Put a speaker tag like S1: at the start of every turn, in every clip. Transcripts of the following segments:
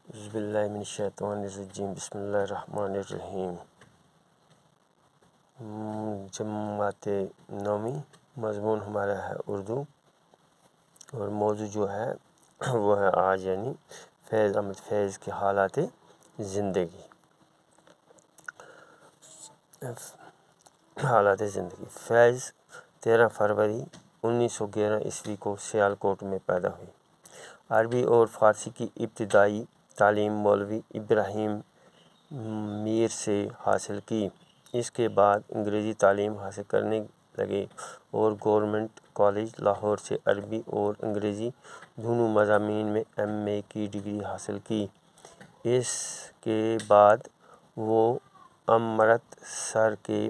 S1: اعوذ باللہ من الشیطان الرجیم، بسم اللہ الرحمن الرحیم۔ جماعت نومی، مضمون ہمارا ہے اردو، اور موضوع جو ہے وہ ہے آج یعنی فیض احمد فیض کے حالات زندگی۔ فیض 13 فروری 1911 عیسوی کو سیالکوٹ میں پیدا ہوئی۔ عربی اور فارسی کی ابتدائی تعلیم مولوی ابراہیم میر سے حاصل کی۔ اس کے بعد انگریزی تعلیم حاصل کرنے لگے اور گورنمنٹ کالج لاہور سے عربی اور انگریزی دونوں مضامین میں ایم اے کی ڈگری حاصل کی۔ اس کے بعد وہ امرتسر کے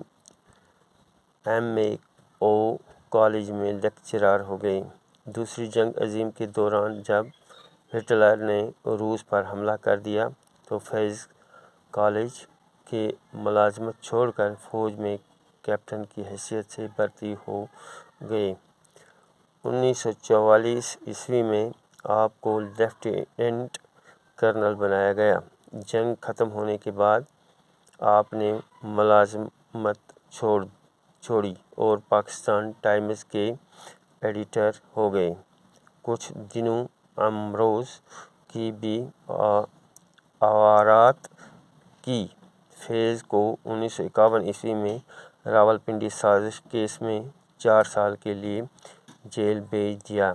S1: ایم اے او کالج میں لیکچرر ہو گئے۔ دوسری جنگ عظیم کے دوران جب ہٹلر نے روس پر حملہ کر دیا تو فیض کالج کی ملازمت چھوڑ کر فوج میں کیپٹن کی حیثیت سے بھرتی ہو گئے۔ 1944 عیسوی میں آپ کو لیفٹیننٹ کرنل بنایا گیا۔ جنگ ختم ہونے کے بعد آپ نے ملازمت چھوڑی اور پاکستان ٹائمز کے ایڈیٹر ہو گئے۔ کچھ دنوں امروز کی بھی عورات کی۔ فیض کو 1951 عیسوی میں راولپنڈی سازش کیس میں 4 سال کے لیے جیل بھیج دیا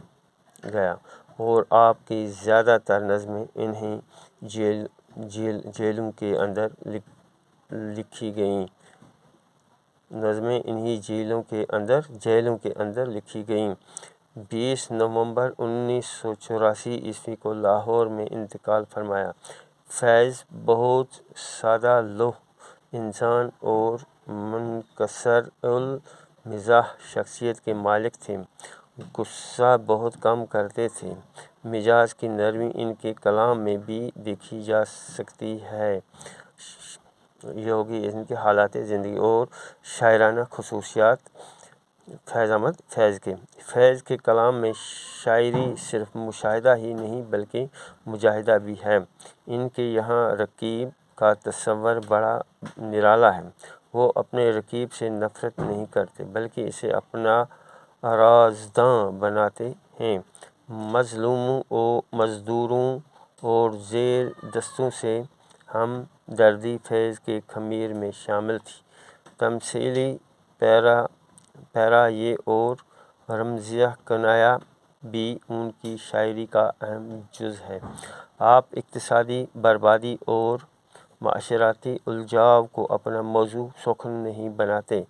S1: گیا اور آپ کی زیادہ تر نظمیں انہی جیلوں کے اندر لکھی گئیں۔ 20 نومبر 1984 عیسوی کو لاہور میں انتقال فرمایا۔ فیض بہت سادہ لوح انسان اور منکسر المزاج شخصیت کے مالک تھے۔ غصہ بہت کم کرتے تھے۔ مزاج کی نرمی ان کے کلام میں بھی دیکھی جا سکتی ہے۔ یہ ہوگی ان کے حالات زندگی اور شاعرانہ خصوصیات فیض احمد فیض کے۔ فیض کے کلام میں شاعری صرف مشاہدہ ہی نہیں بلکہ مجاہدہ بھی ہے۔ ان کے یہاں رقیب کا تصور بڑا نرالا ہے۔ وہ اپنے رقیب سے نفرت نہیں کرتے بلکہ اسے اپنا رازداں بناتے ہیں۔ مزدوروں اور زیر دستوں سے ہمدردی فیض کے خمیر میں شامل تھی۔ تمثیلی پیرایے اور رمزیہ کنایہ بھی ان کی شاعری کا اہم جز ہے۔ آپ اقتصادی بربادی اور معاشرتی الجھاؤ کو اپنا موضوع سخن نہیں بناتے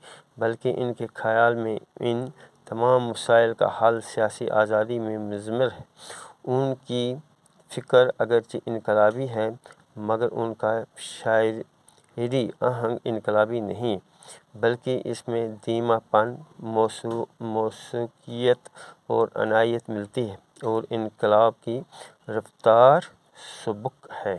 S1: بلکہ ان کے خیال میں ان تمام مسائل کا حل سیاسی آزادی میں مضمر ہے۔ ان کی فکر اگرچہ انقلابی ہے مگر ان کا شاعری آہنگ انقلابی نہیں بلکہ اس میں دھیما پن، موسیقیت اور عنایت ملتی ہے اور انقلاب کی رفتار سبک ہے۔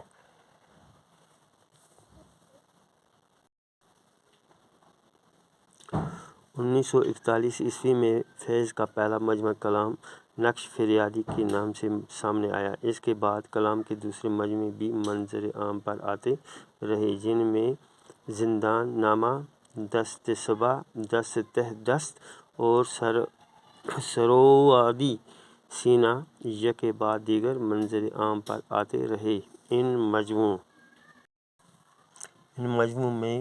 S1: 1941 عیسوی میں فیض کا پہلا مجموعہ کلام نقش فریادی کے نام سے سامنے آیا۔ اس کے بعد کلام کے دوسرے مجموعے بھی منظر عام پر آتے رہے جن میں زندان نامہ، دست صبا، دست تہ دست اور سروادی سینہ یکے بعد دیگر منظر عام پر آتے رہے۔ ان مجموعوں میں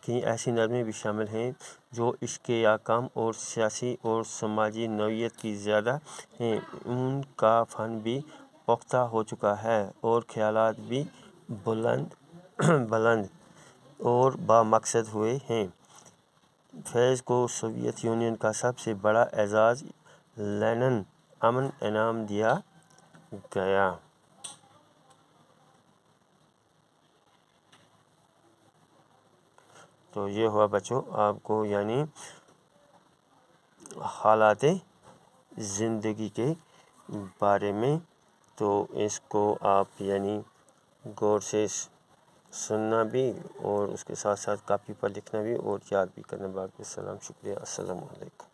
S1: کئی ایسی نظمیں بھی شامل ہیں جو عشق یا غم اور سیاسی اور سماجی نوعیت کی زیادہ ہیں۔ ان کا فن بھی پختہ ہو چکا ہے اور خیالات بھی بلند اور بامقصد ہوئے ہیں۔ فیض کو سوویت یونین کا سب سے بڑا اعزاز لینن امن انعام دیا گیا۔ تو یہ ہوا بچوں آپ کو یعنی حالات زندگی کے بارے میں۔ تو اس کو آپ یعنی غور سے سننا بھی اور اس کے ساتھ ساتھ کاپی پر لکھنا بھی اور یاد بھی کرنا۔ باقی السلام، شکریہ، السلام علیکم۔